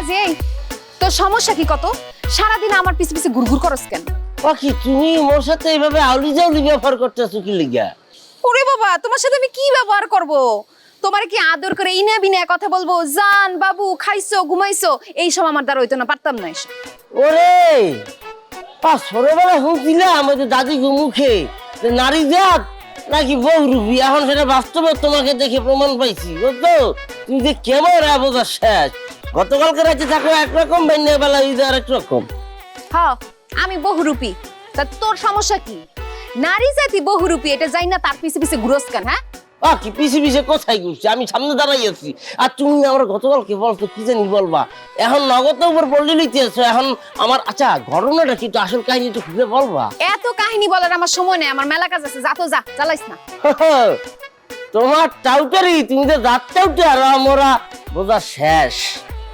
কাজে এই তোর সমস্যা কি কত? সারাদিন আমার পিছে পিছে ঘুরঘুর করস কেন? পাখি তুমি মোর সাথে এইভাবে আউলি জাউলি ব্যবহার করতেছো কি লিগা? ওরে বাবা, তোমার সাথে আমি কি ব্যবহার করব? তোমার কি আদর করে ইনা বিনা কথা বলবো? জান বাবু, খাইছো ঘুমাইছো, এই সব আমার দ্বারা হইতো না, পারতাম না এসব। ওরে ছোটবেলা শুনছিলাম আমাদের দাদি মুখে যে নারী জাত নাকি বহুরূপী, এখন সেটা বাস্তবে তোমাকে দেখে প্রমাণ পাইছি। বুঝতো তুমি যে কেমন বোঝা শেষ। গতকালকে রাতে থাকো একরকম, বাইনের বেলা আরেক রকম। হ্যাঁ, আমি বহুরূপী, তা তোর সমস্যা কি? নারী জাতি বহুরূপী এটা যাই না, তার পিছে পিছে ঘুরস কেন? হ্যাঁ কি পিছে পিছে কোথায় ঘুরছি? আমি সামনে দাঁড়াই আছি, আর তুমি আমার গতকালকে বলতো কি জানি বলবা, এখন নগদ উপর বললে লিখতেছো। এখন আমার আচ্ছা ঘটনাটা কি, আসল কাহিনী একটু খুলে বলবা? এত কাহিনী বলার আমার সময় নেই, আমার মেলা কাজ আছে। যা তো যা, চালাইস না। তোমার টাউটারি, তুমি তো রাত টাউটে, আর আমরা বোঝা শেষ।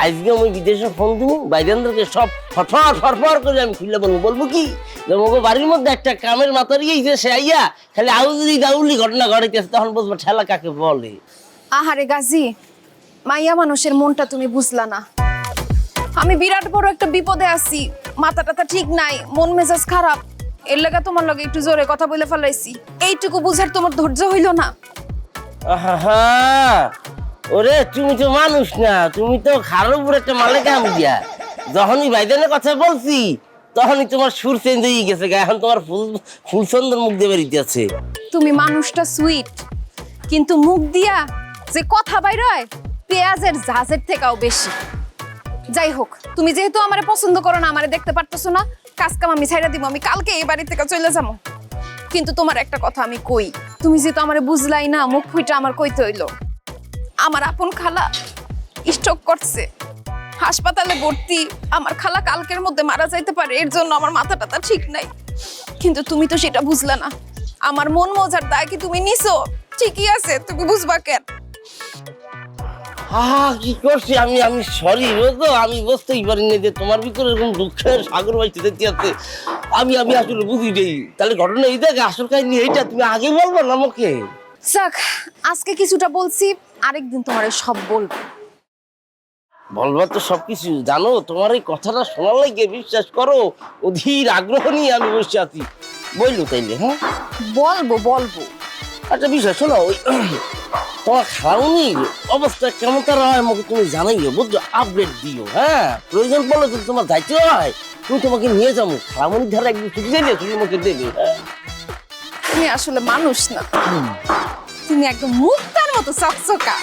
আজকে আমি বিদেশে ফোন দিব, বাইরেন্দ্রকে সব ফটফট ফটফট করে আমি খুলে বলবো। বলবো কি যে ওকে বাড়ির মধ্যে একটা কামের মাথা গিয়েছে, সে আইয়া খালি আউলি দাউলি ঘটনা ঘটাইতেছে, তখন বুঝবো ঠেলা কাকে বলে। আহারে গাজী, মাইয়া মানুষের মনটা তুমি বুঝলা না। আমি বিরাট বড় একটা বিপদে আছি, মাথা টাথা ঠিক নাই, মন মেজাজ খারাপ। এর লাগা তোমার লগে একটু জোরে কথা বলে ফেলাইছি। এইটুকু বুঝার তোমার ধৈর্য হইল না? আহা, ওরে তুমি তো মানুষ না, তুমি তো খারাপ উপর একটা মালিকা আমি দিয়া। যখনই ভাইজানের কথা বলছি তখনই তোমার সুর চেঞ্জ হয়ে গেছে, এখন তোমার ফুল সুন্দর মুখ দিয়ে বেরিয়ে আছে। তুমি মানুষটা সুইট, কিন্তু মুখ দিয়া যে কথা বাইর হয় পেঁয়াজের ঝাঁঝের থেকেও বেশি। যাই হোক, তুমি যেহেতু আমারে পছন্দ করো না, আমারে দেখতে পারতেছো না, কাজ কাম আমি ছাইড়া দিব, আমি কালকে এই বাড়ি থেকে চলে যাবো। কিন্তু তোমার একটা কথা আমি কই, তুমি যেহেতু আমারে বুঝলাই না, মুখ ফুইটা আমার কইতে হইলো। আমার আপন খালা স্ট্রোক করছে, হাসপাতালে ভর্তি। আমার খালা কালকের মধ্যে মারা যাইতে পারে, এর জন্য আমার মাথা টাথা ঠিক নাই। কিন্তু তুমি তো সেটা বুঝলা না। আমার মন মজার দায় কি তুমি নিছো? ঠিকই আছে, তুমি বুঝবা কেন? কি করছি আমি? আমি সরি, বুঝতো আমি বুঝতেই পারিনি যে তোমার ভিতরে এরকম দুঃখের সাগর বাইতে দেখতে আছে। আমি আসলে বুঝি নেই। তাহলে ঘটনা এই দেখে আসল কাহিনী এইটা, তুমি আগে বলবো না আমাকে? যাক, আজকে কিছুটা বলছি, আরেকদিন তোমার সব বলবো। বলবা তো সবকিছু জানো, তোমার এই কথাটা শোনার লাগে বিশ্বাস করো অধীর আগ্রহ নিয়ে আমি বসে আছি। বললো তাইলে? হ্যাঁ বলবো বলবো। একটা বিষয় শোনো, ওই তোমার খাওনির অবস্থা কেমন তার হয় আমাকে তুমি জানাইও, বুঝছো? আপডেট দিও। হ্যাঁ, প্রয়োজন পড়লে যদি তোমার দায়িত্ব হয় তুমি তোমাকে নিয়ে যাবো খাওনির ধারে, একদিন ছুটি দিলে তুমি আমাকে দেবে। তুমি আসলে মানুষ না, তুমি একদম মুক্তার মতো চকচকা।